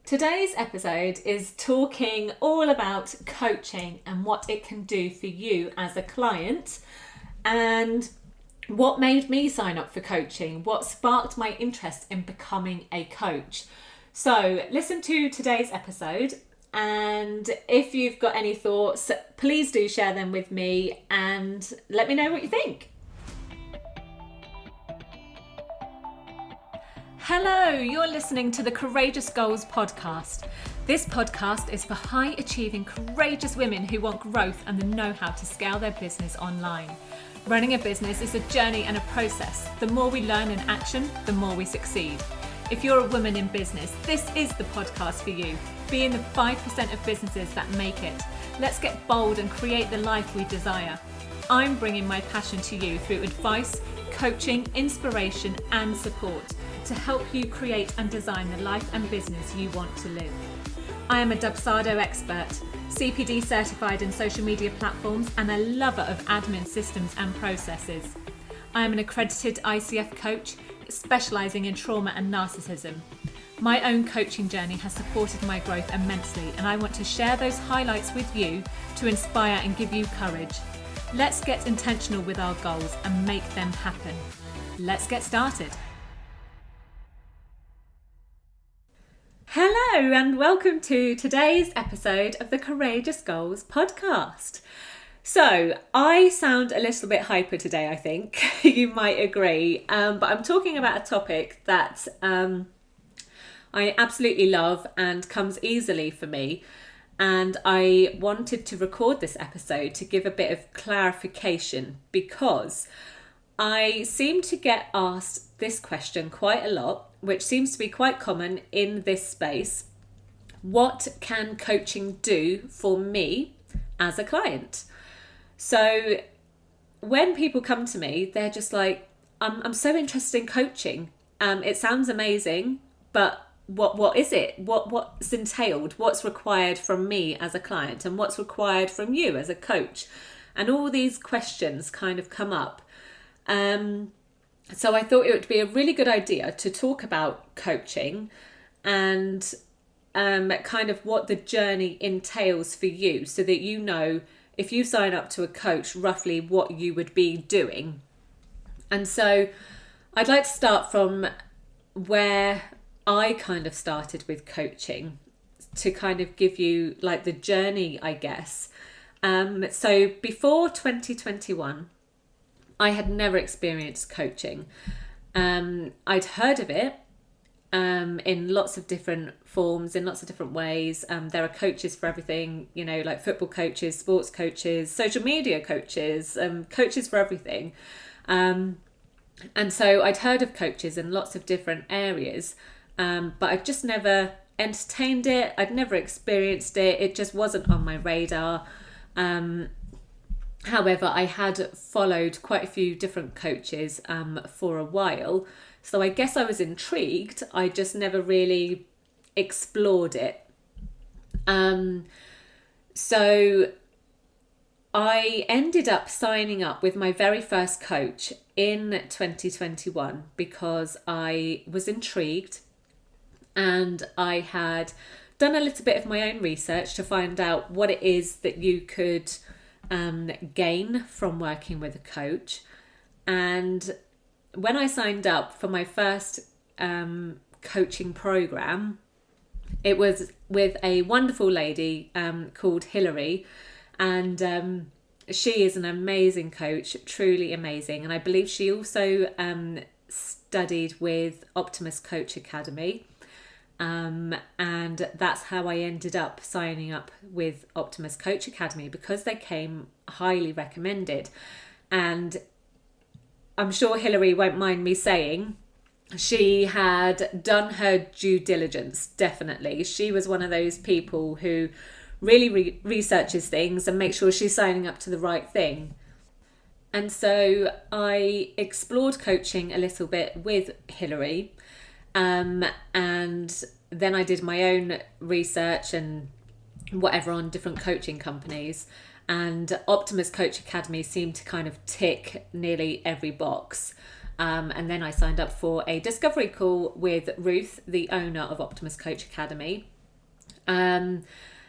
Today's episode is talking all about coaching and what it can do for you as a client, and what made me sign up for coaching, what sparked my interest in becoming a coach. So listen to today's episode, and if you've got any thoughts, please do share them with me and let me know what you think. Hello, you're listening to the Courageous Goals podcast. This podcast is for high achieving, courageous women who want growth and the know-how to scale their business online. Running a business is a journey and a process. The more we learn in action, the more we succeed. If you're a woman in business, this is the podcast for you. Be in the 5% of businesses that make it. Let's get bold and create the life we desire. I'm bringing my passion to you through advice, coaching, inspiration, and support to help you create and design the life and business you want to live. I am a Dubsado expert, CPD certified in social media platforms, and a lover of admin systems and processes. I am an accredited ICF coach, specialising in trauma and narcissism. My own coaching journey has supported my growth immensely, and I want to share those highlights with you to inspire and give you courage. Let's get intentional with our goals and make them happen. Let's get started. Hello and welcome to today's episode of the Courageous Goals podcast. So I sound a little bit hyper today, I think. You might agree, but I'm talking about a topic that I absolutely love and comes easily for me. And I wanted to record this episode to give a bit of clarification because I seem to get asked this question quite a lot, which seems to be quite common in this space. What can coaching do for me as a client? So when people come to me, they're just like, I'm so interested in coaching. It sounds amazing, but what is it? What's entailed? What's required from me as a client, and what's required from you as a coach? And all these questions kind of come up. So I thought it would be a really good idea to talk about coaching and kind of what the journey entails for you, so that you know if you sign up to a coach roughly what you would be doing. And so I'd like to start from where I kind of started with coaching to kind of give you like the journey, I guess. So before 2021, I had never experienced coaching. I'd heard of it in lots of different forms, in lots of different ways. There are coaches for everything, you know, like football coaches, sports coaches, social media coaches, coaches for everything. And so I'd heard of coaches in lots of different areas, but I'd just never entertained it. I'd never experienced it. It just wasn't on my radar. However, I had followed quite a few different coaches for a while, so I guess I was intrigued. I just never really explored it. So I ended up signing up with my very first coach in 2021 because I was intrigued and I had done a little bit of my own research to find out what it is that you could gain from working with a coach. And when I signed up for my first coaching program, it was with a wonderful lady called Hilary, and she is an amazing coach, truly amazing. And I believe she also studied with Optimus Coach Academy. And that's how I ended up signing up with Optimus Coach Academy, because they came highly recommended. And I'm sure Hilary won't mind me saying she had done her due diligence, definitely. She was one of those people who really researches things and makes sure she's signing up to the right thing. And so I explored coaching a little bit with Hilary. And then I did my own research and whatever on different coaching companies, and Optimus Coach Academy seemed to kind of tick nearly every box. And then I signed up for a discovery call with Ruth, the owner of Optimus Coach Academy. And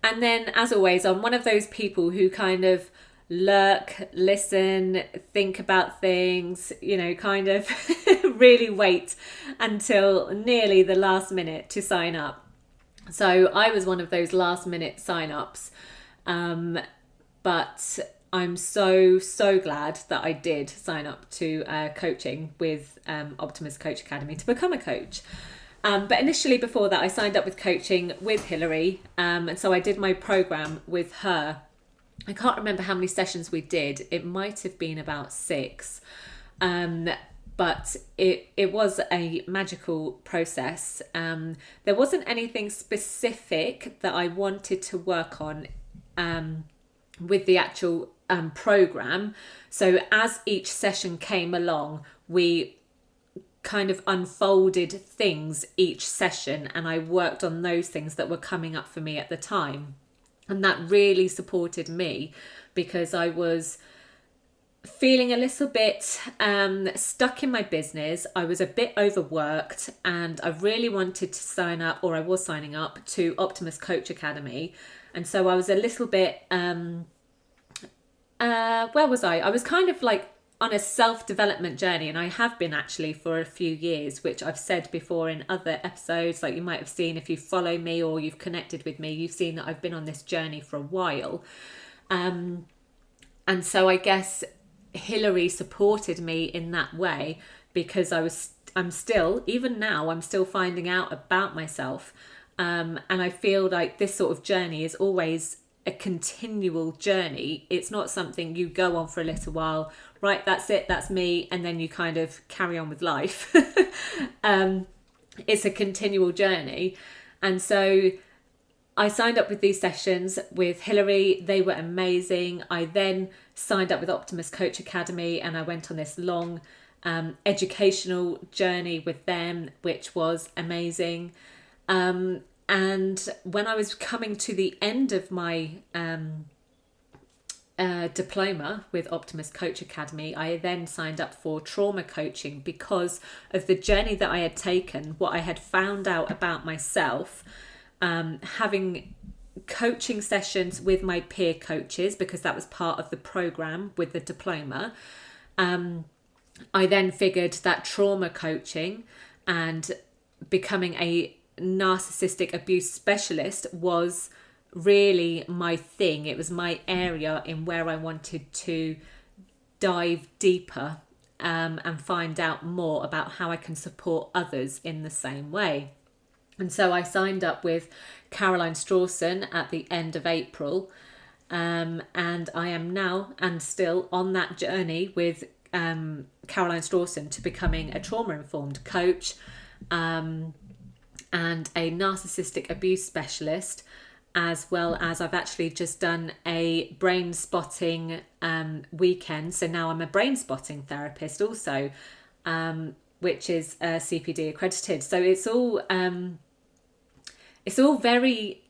then, as always, I'm one of those people who kind of lurk, listen, think about things, kind of really wait until nearly the last minute to sign up. So I was one of those last minute sign-ups. But I'm so glad that I did sign up to coaching with Optimus Coach Academy to become a coach. But initially, before that, I signed up with coaching with Hilary. And so I did my program with her. I can't remember how many sessions we did. It might have been about 6. But it was a magical process. There wasn't anything specific that I wanted to work on with the actual program. So as each session came along, we kind of unfolded things each session, and I worked on those things that were coming up for me at the time. And that really supported me, because I was feeling a little bit stuck in my business. I was a bit overworked, and I really wanted to sign up, or I was signing up to Optimus Coach Academy. And so I was a little bit, where was I? I was kind of like on a self-development journey, and I have been actually for a few years, which I've said before in other episodes. Like, you might have seen, if you follow me or you've connected with me, you've seen that I've been on this journey for a while. And so I guess Hilary supported me in that way, because I'm still, even now, I'm still finding out about myself. And I feel like this sort of journey is always a continual journey. It's not something you go on for a little while, right, that's it, that's me, and then you kind of carry on with life. It's a continual journey. And so I signed up with these sessions with Hilary. They were amazing. I then signed up with Optimus Coach Academy, and I went on this long educational journey with them, which was amazing. And when I was coming to the end of my diploma with Optimus Coach Academy, I then signed up for trauma coaching, because of the journey that I had taken, what I had found out about myself, having coaching sessions with my peer coaches, because that was part of the program with the diploma. I then figured that trauma coaching and becoming a narcissistic abuse specialist was really my thing. It was my area in where I wanted to dive deeper and find out more about how I can support others in the same way. And so I signed up with Caroline Strawson at the end of April, and I am now and still on that journey with Caroline Strawson to becoming a trauma-informed coach and a narcissistic abuse specialist, as well as I've actually just done a brain spotting weekend. So now I'm a brain spotting therapist also, which is CPD accredited. So it's all very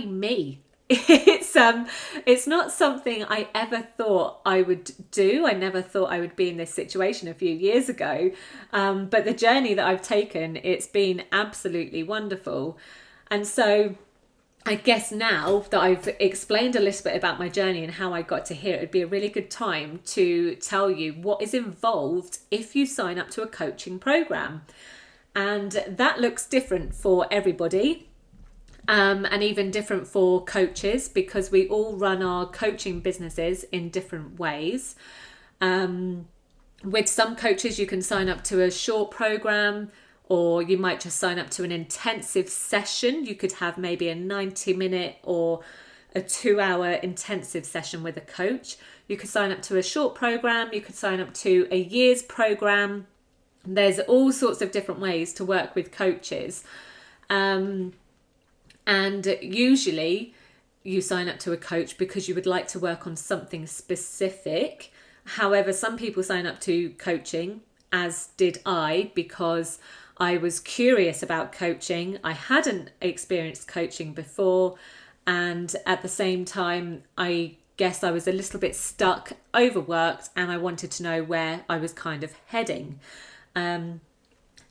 me. It's not something I ever thought I would do. I never thought I would be in this situation a few years ago. But the journey that I've taken, it's been absolutely wonderful. And so I guess now that I've explained a little bit about my journey and how I got to here, it'd be a really good time to tell you what is involved if you sign up to a coaching program. And that looks different for everybody. And even different for coaches, because we all run our coaching businesses in different ways. With some coaches, you can sign up to a short program, or you might just sign up to an intensive session. You could have maybe a 90-minute or a 2-hour intensive session with a coach. You could sign up to a short program. You could sign up to a year's program. There's all sorts of different ways to work with coaches. And usually you sign up to a coach because you would like to work on something specific. However, some people sign up to coaching, as did I, because I was curious about coaching. I hadn't experienced coaching before. And at the same time, I guess I was a little bit stuck, overworked, and I wanted to know where I was kind of heading. And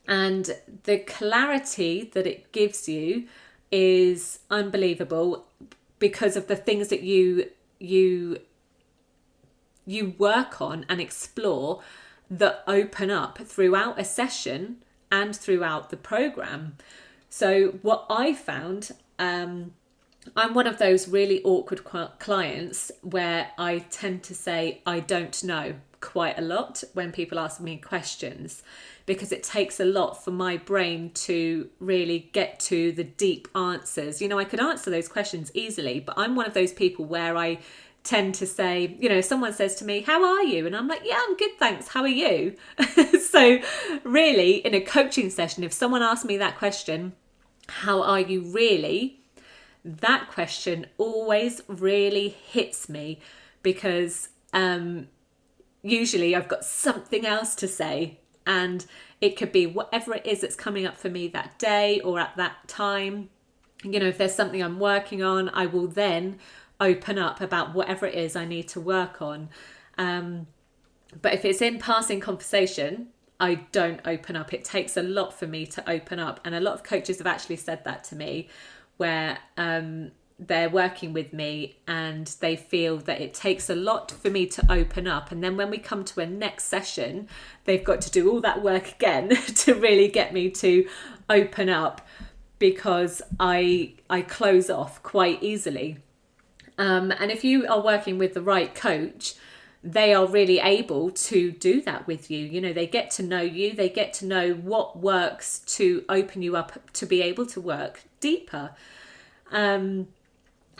the clarity that it gives you is unbelievable because of the things that you work on and explore that open up throughout a session and throughout the program. So what I found, I'm one of those really awkward clients where I tend to say I don't know quite a lot when people ask me questions, because it takes a lot for my brain to really get to the deep answers. You know, I could answer those questions easily, but I'm one of those people where I tend to say, you know, someone says to me, how are you? And I'm like, yeah, I'm good, thanks. How are you? So really, in a coaching session, if someone asks me that question, how are you really? That question always really hits me, because usually I've got something else to say, and it could be whatever it is that's coming up for me that day or at that time. You know, if there's something I'm working on, I will then open up about whatever it is I need to work on. But if it's in passing conversation, I don't open up. It takes a lot for me to open up. And a lot of coaches have actually said that to me, where they're working with me and they feel that it takes a lot for me to open up. And then when we come to a next session, they've got to do all that work again to really get me to open up, because I close off quite easily. And if you are working with the right coach, they are really able to do that with you. You know, they get to know you, they get to know what works to open you up to be able to work deeper.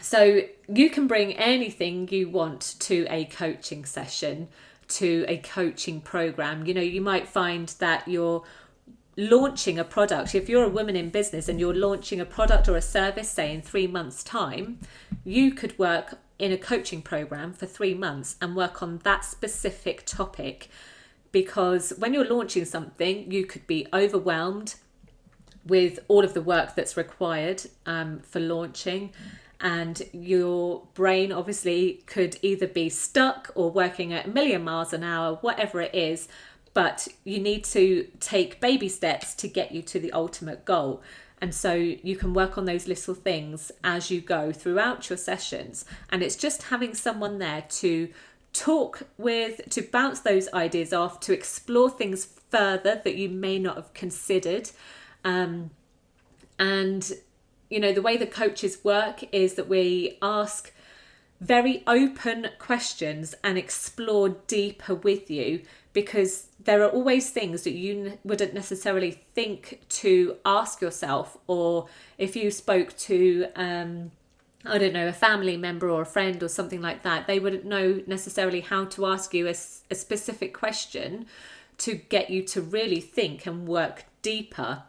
So you can bring anything you want to a coaching session, to a coaching program. You know, you might find that you're launching a product. If you're a woman in business and you're launching a product or a service, say in 3 months' time, you could work in a coaching program for 3 months and work on that specific topic. Because when you're launching something, you could be overwhelmed with all of the work that's required for launching, and your brain obviously could either be stuck or working at 1,000,000 miles an hour, whatever it is. But you need to take baby steps to get you to the ultimate goal. And so you can work on those little things as you go throughout your sessions. And it's just having someone there to talk with, to bounce those ideas off, to explore things further that you may not have considered. And, you know, the way the coaches work is that we ask very open questions and explore deeper with you, because there are always things that you wouldn't necessarily think to ask yourself. Or if you spoke to, I don't know, a family member or a friend or something like that, they wouldn't know necessarily how to ask you a specific question to get you to really think and work deeper.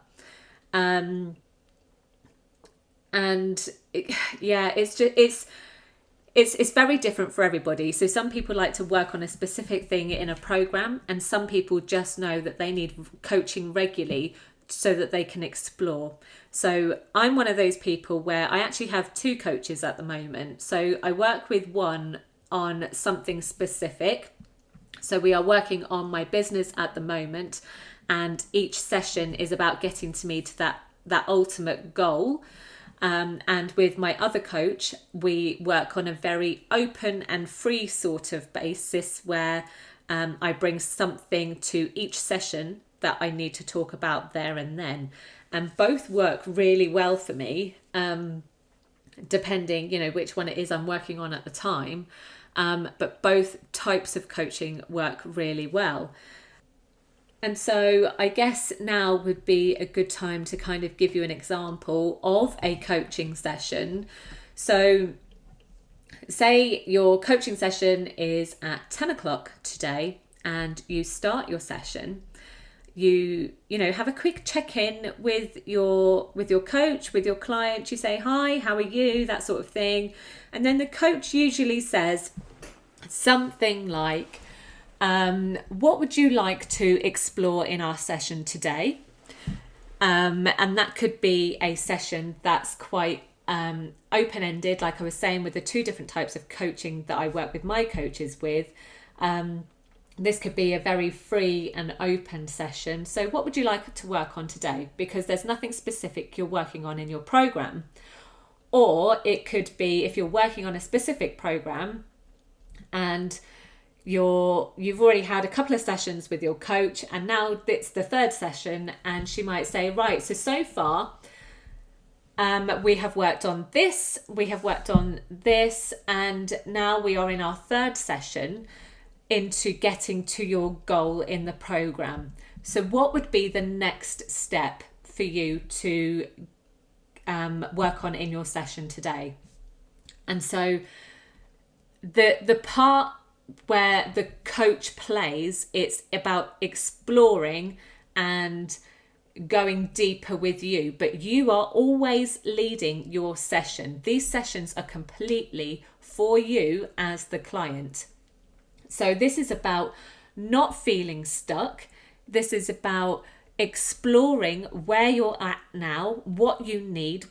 It's very different for everybody. So some people like to work on a specific thing in a program, and some people just know that they need coaching regularly so that they can explore. So I'm one of those people where I actually have 2 coaches at the moment. So I work with one on something specific. So we are working on my business at the moment, and each session is about getting to me to that ultimate goal. And with my other coach, we work on a very open and free sort of basis, where I bring something to each session that I need to talk about there and then. And both work really well for me, depending, you know, which one it is I'm working on at the time. But both types of coaching work really well. And so I guess now would be a good time to kind of give you an example of a coaching session. So say your coaching session is at 10 o'clock today, and you start your session. You know, have a quick check-in with your coach, with your client. You say, hi, how are you? That sort of thing. And then the coach usually says something like, what would you like to explore in our session today? And that could be a session that's quite open-ended, like I was saying with the 2 different types of coaching that I work with my coaches with. this could be a very free and open session. So what would you like to work on today? Because there's nothing specific you're working on in your program. Or it could be if you're working on a specific program and you've already had a couple of sessions with your coach, and now it's the third session, and she might say, right, so far we have worked on this, we have worked on this, and now we are in our third session into getting to your goal in the program. So what would be the next step for you to work on in your session today? And so the part where the coach plays, it's about exploring and going deeper with you, but you are always leading your session. These sessions are completely for you as the client. So this is about not feeling stuck. This is about exploring where you're at now, what you need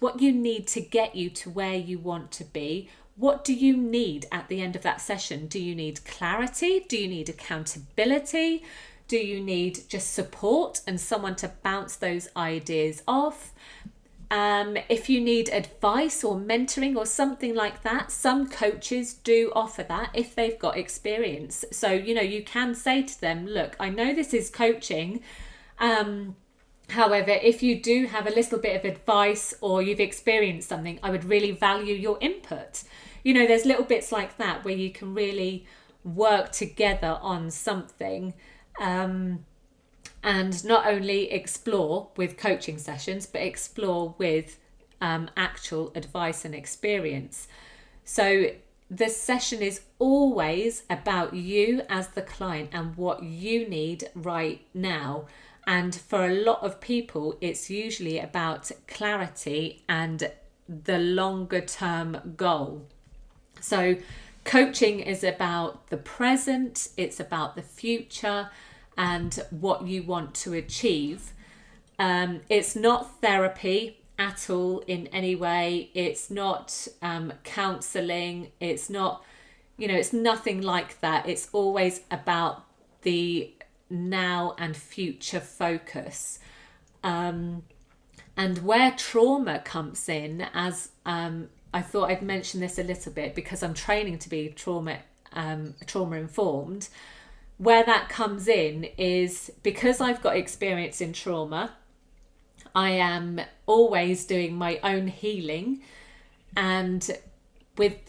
to get you to where you want to be. What do you need at the end of that session? Do you need clarity? Do you need accountability? Do you need just support and someone to bounce those ideas off? If you need advice or mentoring or something like that, some coaches do offer that if they've got experience. So, you can say to them, look, I know this is coaching. However, if you do have a little bit of advice or you've experienced something, I would really value your input. There's little bits like that where you can really work together on something, and not only explore with coaching sessions, but explore with actual advice and experience. So the session is always about you as the client and what you need right now. And for a lot of people, it's usually about clarity and the longer term goal. So coaching is about the present, it's about the future and what you want to achieve. It's not therapy at all in any way. It's not counselling. It's not, it's nothing like that. It's always about the now and future focus. And where trauma comes in, as I thought I'd mention this a little bit because I'm training to be trauma informed. Where that comes in is because I've got experience in trauma, I am always doing my own healing, and with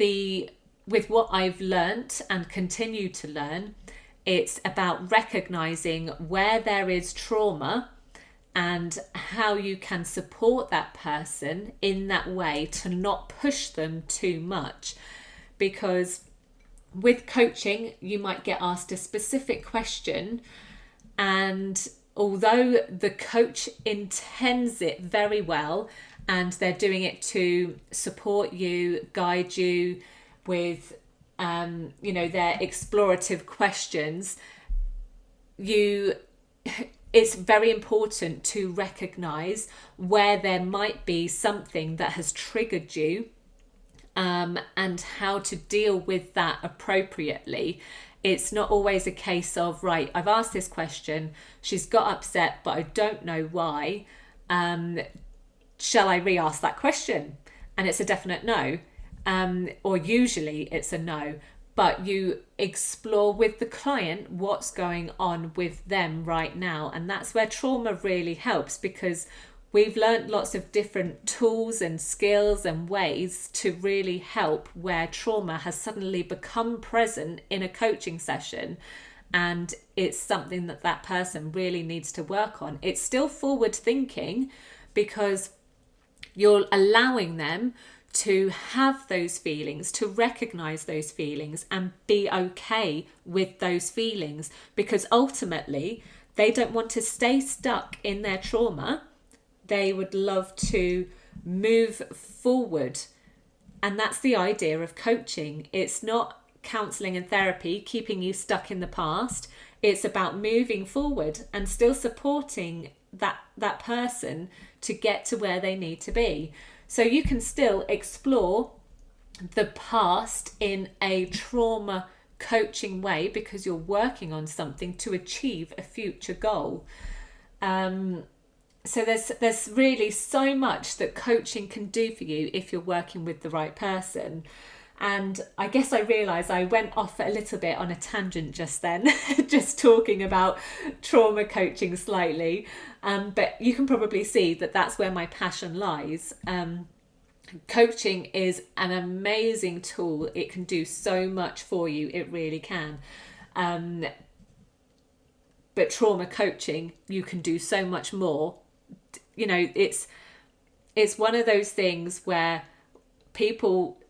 what I've learnt and continue to learn, it's about recognizing where there is trauma and how you can support that person in that way to not push them too much. Because with coaching, you might get asked a specific question, and although the coach intends it very well and they're doing it to support you, guide you with their explorative questions, it's very important to recognize where there might be something that has triggered you, and how to deal with that appropriately. It's not always a case of, right, I've asked this question, she's got upset, but I don't know why. Shall I re-ask that question? And it's a definite no. Or usually it's a no. But you explore with the client what's going on with them right now. And that's where trauma really helps, because we've learned lots of different tools and skills and ways to really help where trauma has suddenly become present in a coaching session, and it's something that person really needs to work on. It's still forward thinking because you're allowing them to have those feelings, to recognize those feelings and be okay with those feelings, because ultimately they don't want to stay stuck in their trauma. They would love to move forward. And that's the idea of coaching. It's not counselling and therapy keeping you stuck in the past. It's about moving forward and still supporting that person to get to where they need to be. So you can still explore the past in a trauma coaching way because you're working on something to achieve a future goal. So there's really so much that coaching can do for you if you're working with the right person. And I guess I realised I went off a little bit on a tangent just then, just talking about trauma coaching slightly. But you can probably see that that's where my passion lies. Coaching is an amazing tool. It can do so much for you. It really can. But trauma coaching, you can do so much more. You know, it's one of those things where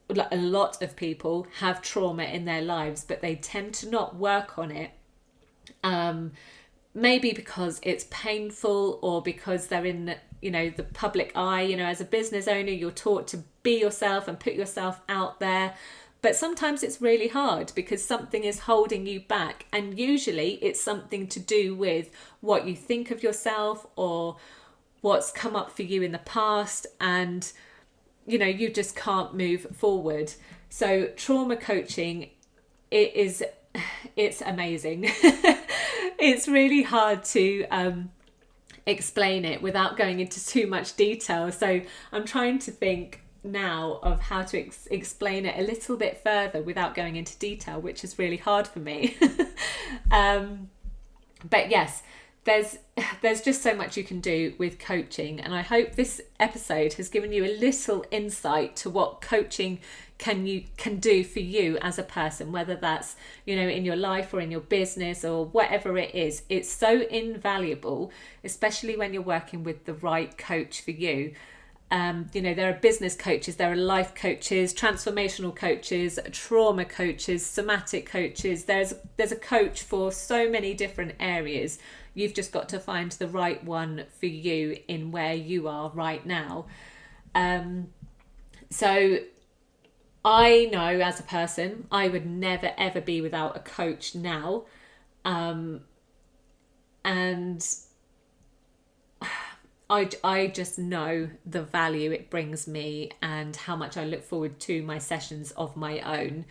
a lot of people have trauma in their lives, but they tend to not work on it. Maybe because it's painful, or because they're in, the public eye. As a business owner, you're taught to be yourself and put yourself out there. But sometimes it's really hard because something is holding you back. And usually it's something to do with what you think of yourself or what's come up for you in the past. And, you just can't move forward. So trauma coaching, it's amazing. It's really hard to explain it without going into too much detail. So I'm trying to think now of how to explain it a little bit further without going into detail, which is really hard for me. But yes, there's just so much you can do with coaching, and I hope this episode has given you a little insight to what coaching can do for you as a person, whether that's in your life or in your business or whatever it is. It's so invaluable, especially when you're working with the right coach for you. There are business coaches, there are life coaches, transformational coaches, trauma coaches, somatic coaches. There's a coach for so many different areas. You've just got to find the right one for you in where you are right now. So I know as a person, I would never ever be without a coach now. And I just know the value it brings me and how much I look forward to my sessions of my own.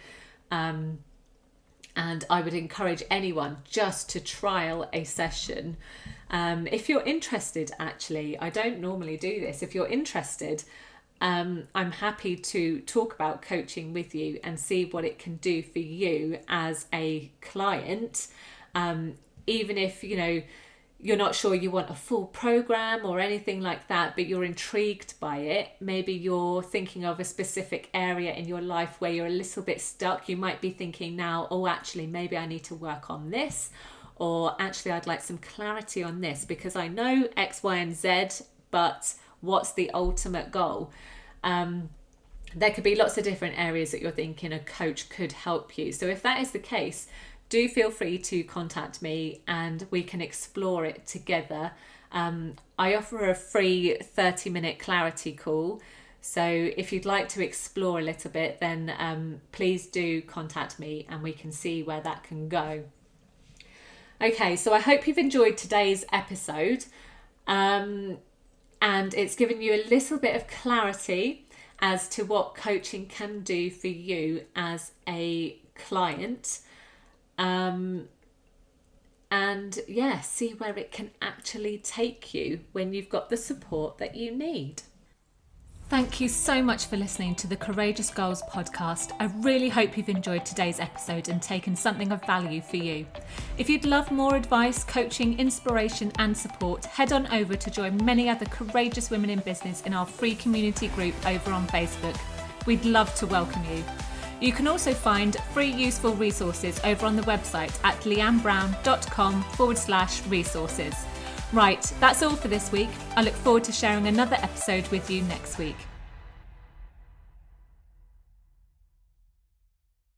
And I would encourage anyone just to trial a session. If you're interested, actually, I don't normally do this. If you're interested, I'm happy to talk about coaching with you and see what it can do for you as a client. Even if, you're not sure you want a full program or anything like that, but you're intrigued by it. Maybe you're thinking of a specific area in your life where you're a little bit stuck. You might be thinking now, oh, actually, maybe I need to work on this, or actually, I'd like some clarity on this because I know X, Y, and Z, but what's the ultimate goal? There could be lots of different areas that you're thinking a coach could help you. So if that is the case, do feel free to contact me and we can explore it together. I offer a free 30-minute clarity call. So if you'd like to explore a little bit, then please do contact me and we can see where that can go. Okay, so I hope you've enjoyed today's episode. And it's given you a little bit of clarity as to what coaching can do for you as a client. See where it can actually take you when you've got the support that you need. Thank you so much for listening to the Courageous Goals podcast. I really hope you've enjoyed today's episode and taken something of value for you. If you'd love more advice, coaching, inspiration and support, head on over to join many other courageous women in business in our free community group over on Facebook. We'd love to welcome you. You can also find free useful resources over on the website at leannebrown.com/resources. Right, that's all for this week. I look forward to sharing another episode with you next week.